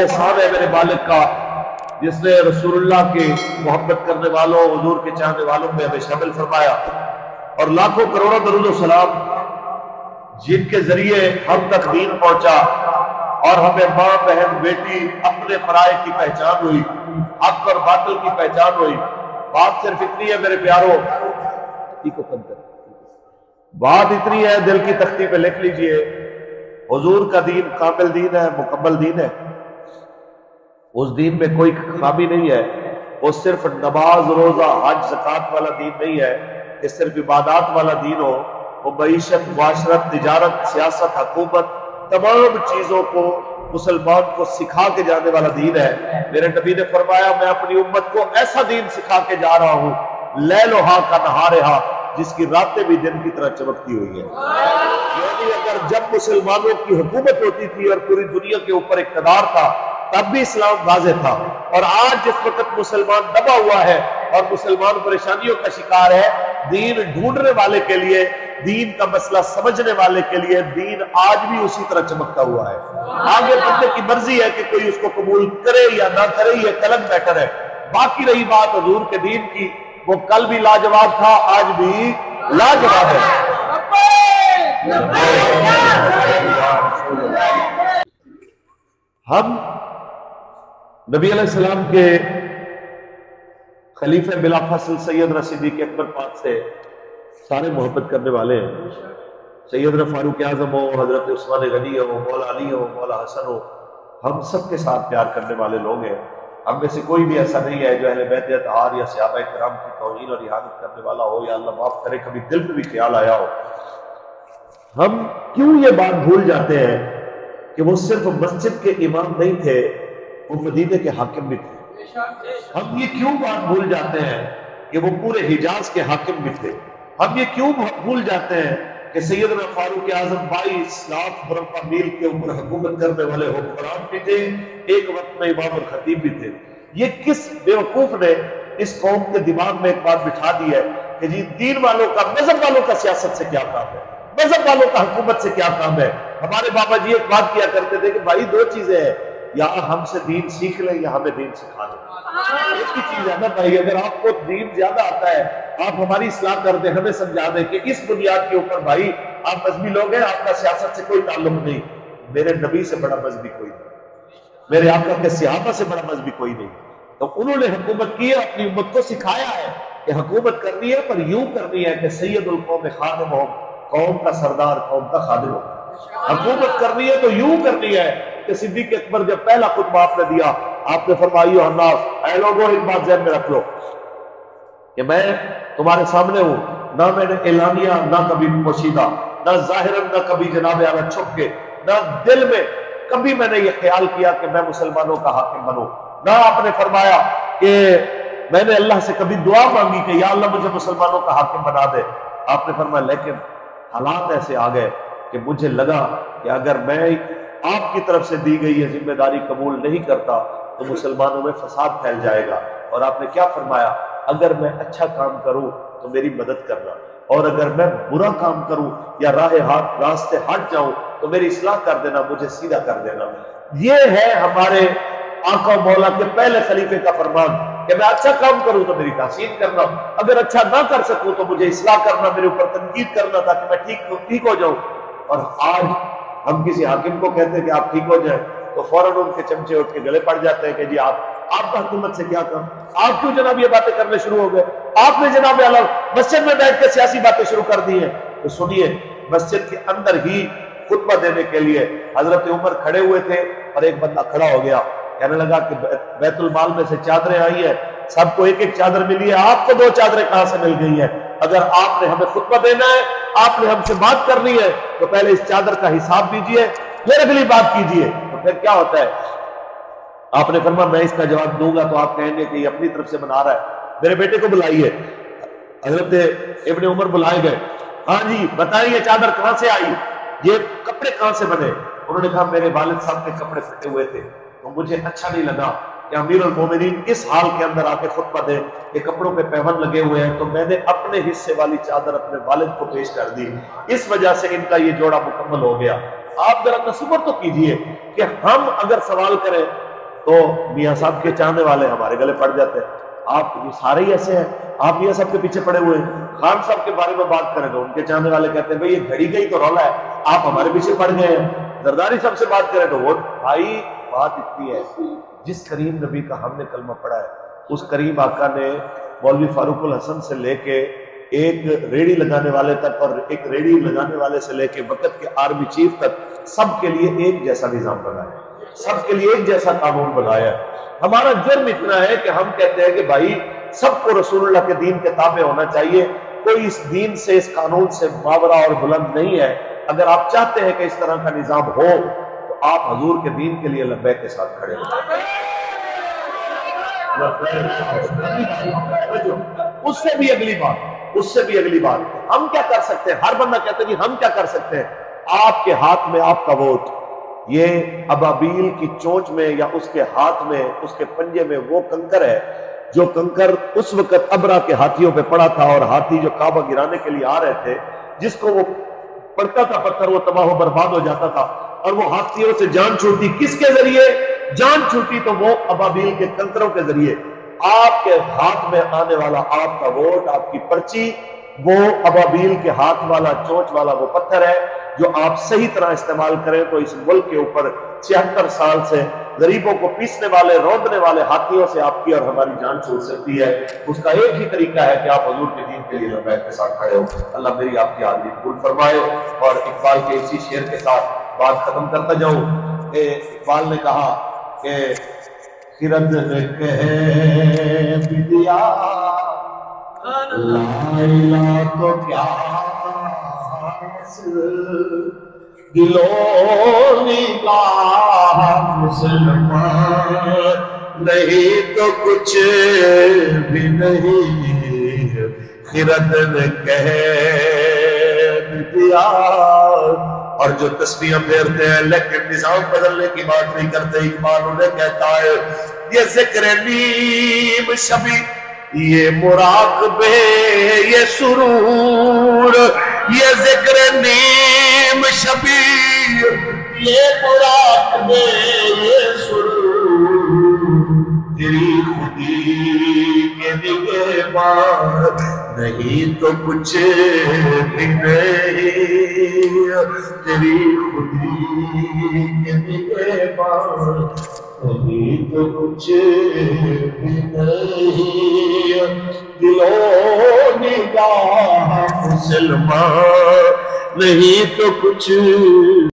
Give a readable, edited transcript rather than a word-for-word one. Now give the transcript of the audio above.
एहसान है मेरे मालिक का जिसने रसूलुल्लाह की मोहब्बत करने वालों, हुजूर के चाहने वालों में हमें शामिल फरमाया, और लाखों करोड़ों दरूद व सलाम जिनके जरिए हम तक दीन पहुंचा और हमें माँ बहन बेटी अपने पराये की पहचान हुई, हक और बातिल की पहचान हुई। बात सिर्फ इतनी है मेरे प्यारों, बात इतनी है, दिल की तख्ती पे लिख लीजिए, हुजूर का दीन कामिल दीन है, मुकम्मल दीन है। उस दीन में कोई खामी नहीं है। वो सिर्फ नमाज, रोजा, हज, ज़कात वाला दीन नहीं है कि सिर्फ इबादत वाला दीन हो। वो मईशत, मुआशरत, तिजारत, सियासत, हुकूमत, तमाम चीजों को मुसलमान को सिखा के जाने वाला दीन है। मेरे नबी ने फरमाया, मैं अपनी उम्मत को ऐसा दीन सिखा के जा रहा हूँ, लैलोहा का नहारेहा, जिसकी रातें भी दिन की तरह चमकती हुई है। यानी अगर जब मुसलमानों की हुकूमत होती थी और पूरी दुनिया के ऊपर इक़्तिदार था, तब भी इस्लाम वाज़ेह था। और आज जिस वक्त मुसलमान दबा हुआ है और मुसलमान परेशानियों का शिकार है, दीन ढूंढने वाले के लिए, दीन का मसला समझने वाले के लिए दीन आज भी उसी तरह चमकता हुआ है। आगे बंदे की मर्जी है कि कोई उसको कबूल करे या ना करे, ये कलम बैटर है। बाकी रही बात हुजूर के दीन की, वो कल भी लाजवाब था, आज भी लाजवाब है। हम नबी अलैहिस्सलाम के खलीफे बिला फसल सैयदना सिद्दीक़ अकबर पाक से सारे मोहब्बत करने वाले हैं। सैयदना फारूक आज़म हो, हजरत उस्मान गनी हो, मौला अली हो, मौला हसन हो, हम सब के साथ प्यार करने वाले लोग हैं। हम में से कोई भी ऐसा नहीं है जो अहले बैत अतहार या सहाबा किराम की तौहीन और इहानत करने वाला हो, या अल्लाह माफ करे कभी दिल में भी ख्याल आया हो। हम क्यों ये बात भूल जाते हैं कि वो सिर्फ मस्जिद के इमाम नहीं थे, वो मदीने के हाकिम भी थे। हम ये क्यों बात भूल जाते हैं कि वो पूरे हिजाज के हाकिम भी थे। हम ये क्यों भूल जाते हैं कि सैयदना फारूक आज़म 22 लाख मुरब्बा मील के ऊपर हुकूमत करने वाले हुक्मरान भी थे, एक वक्त में इमाम और खतीब भी थे। ये किस बेवकूफ ने इस कौम के दिमाग में एक बात बिठा दी है कि जी दीन वालों का, मजहब वालों का सियासत से क्या काम है, मजहब वालों का हुकूमत से क्या काम है। हमारे बाबा जी एक बात किया करते थे कि भाई दो चीजें हैं, या हमसे दीन सीख ले या हमें दीन सिखा दे। एक ही चीज है ना भाई, अगर आपको दीन ज्यादा आता है, आप हमारी इस्लाह कर दें, हमें समझा दें कि इस बुनियाद के ऊपर भाई आप मजहबी लोग हैं, आपका सियासत से कोई ताल्लुक नहीं। मेरे नबी से बड़ा मजहबी कोई नहीं, मेरे आका के सहाबा से बड़ा मजहबी कोई नहीं। तो उन्होंने हुकूमत की है, अपनी उम्मत को सिखाया है कि हुकूमत करनी है, पर यूं करनी है कि सैयदुल कौम खादिम हो, कौम का सरदार कौम का खादिम हो। हुकूमत करनी है तो यूं करनी है कि सिद्दीक़ अकबर जब पहला खुतबा आपने दिया, आपने फरमाया अन्नास, ऐ लोगों एक बात ज़हन में रख लो कि मैं तुम्हारे सामने हूं, ना मैंने एलानिया, ना कभी पोशीदा, ना जाहिरन, ना कभी जनाब आला छुप के, ना दिल में कभी मैंने ये ख्याल किया कि मैं मुसलमानों का हाकिम बनूं। ना आपने फरमाया कि मैंने अल्लाह से कभी दुआ मांगी कि या अल्लाह मुझे मुसलमानों का हाकिम बना दे। आपने फरमाया लेकिन हालात ऐसे आ गए कि मुझे लगा कि अगर मैं आपकी तरफ से दी गई ये जिम्मेदारी कबूल नहीं करता तो मुसलमानों में फसाद फैल जाएगा। और आपने क्या फरमाया, अगर मैं अच्छा काम करूं तो मेरी मदद करना, और अगर मैं बुरा काम करूं या रास्ते हट जाऊं तो मेरी इस्लाह कर देना, मुझे सीधा कर देना। ये है हमारे आका मौला के पहले खलीफे का फरमान कि मैं अच्छा काम करूं तो मेरी तासीर करना, अगर अच्छा ना कर सकूं तो मुझे इस्लाह करना, मेरे ऊपर तनकीद करना ताकि मैं ठीक हो जाऊं। और आज हम किसी हाकिम को कहते हैं कि आप ठीक हो जाए तो फौरन उनके चमचे उठ के गले पड़ जाते हैं कि जी आपका हुकूमत से क्या काम, आप क्यों जनाब ये बातें करने शुरू हो गए, आपने जनाब आला मस्जिद में बैठ कर सियासी बातें शुरू कर दी है। तो सुनिए, मस्जिद के अंदर ही खुतबा देने के लिए हजरत उमर खड़े हुए थे और एक बंदा खड़ा हो गया, कहने लगा कि बैतुल माल में से चादरें आई है, सबको एक एक चादर मिली है, आपको 2 चादरें कहां से मिल गई है। अगर आपने हमें खुतबा देना है, आपने हमसे बात करनी है तो पहले इस चादर का हिसाब दीजिए, फिर अगली बात कीजिए। तो फिर क्या होता है, आपने फरमाया मैं इसका जवाब दूंगा तो आप कहेंगे कि ये अपनी तरफ से बना रहा है, मेरे बेटे को बुलाइए। हजरत इब्ने उमर बुलाए गए, हाँ जी बताइए चादर कहां से आई, ये कपड़े कहां से बने। उन्होंने कहा मेरे वालिद साहब के कपड़े फटे हुए थे, तो मुझे अच्छा नहीं लगा कि अमीरुल मोमिनीन इस हाल के अंदर आके खुतबा दे कि कपड़ों पे पैबंद लगे हुए हैं, तो मैंने अपने हिस्से वाली चादर अपने वालिद को पेश कर दी, इस वजह से इनका ये जोड़ा मुकम्मल हो गया। आप जरा तसव्वुर तो कीजिए कि हम अगर सवाल करें تو میاں صاحب کے چاہنے والے ہمارے گلے پڑ جاتے ہیں، آپ یہ سارے ہی ایسے ہیں، آپ میاں صاحب کے پیچھے پڑے ہوئے ہیں۔ خان صاحب کے بارے میں بات کریں تو ان کے چاہنے والے کہتے ہیں بھئی یہ گھڑی گئی تو رولا ہے، آپ ہمارے پیچھے پڑ گئے ہیں۔ زرداری صاحب سے بات کریں تو وہ بھائی بات اتنی ہے، جس کریم نبی کا ہم نے کلمہ پڑھا ہے اس کریم آقا نے مولوی فاروق الحسن سے لے کے ایک ریڑی لگانے والے تک اور ایک ریڑی لگانے والے سے لے کے وقت کے آرمی چیف تک سب کے لیے ایک جیسا نظام بنایا ہے، سب کے لیے ایک جیسا قانون بنایا ہے۔ ہمارا جرم اتنا ہے کہ ہم کہتے ہیں کہ بھائی سب کو رسول اللہ کے دین کے تابع ہونا چاہیے، کوئی اس دین سے اس قانون سے ماورا اور بلند نہیں ہے۔ اگر آپ چاہتے ہیں کہ اس طرح کا نظام ہو تو آپ حضور کے دین کے لیے لبیک کے ساتھ کھڑے ہو۔ اس سے بھی اگلی بات ہم کیا کر سکتے ہیں؟ ہر بندہ کہتا ہے کہ ہم کیا کر سکتے ہیں؟ آپ کے ہاتھ میں آپ کا ووٹ، یہ ابابیل کی چونچ میں یا اس کے ہاتھ میں اس کے پنجے میں وہ کنکر ہے جو کنکر اس وقت ابرا کے ہاتھیوں پہ پڑا تھا، اور ہاتھی جو کعبہ گرانے کے لیے آ رہے تھے جس کو وہ پڑتا تھا پتھر وہ تباہ و برباد ہو جاتا تھا، اور وہ ہاتھیوں سے جان چھوٹی کس کے ذریعے؟ جان چھوٹی تو وہ ابابیل کے کنکروں کے ذریعے۔ آپ کے ہاتھ میں آنے والا آپ کا ووٹ، آپ کی پرچی، وہ ابابیل کے ہاتھ والا چونچ والا وہ پتھر ہے جو آپ صحیح طرح استعمال کریں تو اس ملک کے اوپر 76 سال سے غریبوں کو پیسنے والے روندنے والے ہاتھیوں سے آپ کی اور ہماری جان چھوٹ سکتی ہے۔ اس کا ایک ہی طریقہ ہے کہ آپ حضور کے دین کے لیے لبیک کے ساتھ کھڑے ہو۔ اللہ میری آپ کی حاضری قبول فرمائے۔ اور اقبال کے اسی شعر کے ساتھ بات ختم کرتا جاؤں کہ اقبال نے کہا کہ خرد نے کہہ بھی دیا لا الہ تو کیا دلوں نگاہ مسلمان نہیں تو کچھ بھی نہیں، خرد نے کہہ بھی دیا۔ اور جو تسبیحاں پھیرتے ہیں لیکن نظام بدلنے کی بات نہیں کرتے، اقبال انہیں کہتا ہے یہ ذکر نیم شبی، یہ مراقبے، یہ سرور، یہ ذکر نیم شبی، یہ مراقبے، یہ سرور، تیری خودی کے نگہبان نہیں تو کچھ بھی نہیں، تیری خودی کے نگہبان نہیں تو کچھ بھی نہیں، دلوں نگاہ مسلمان نہیں تو کچھ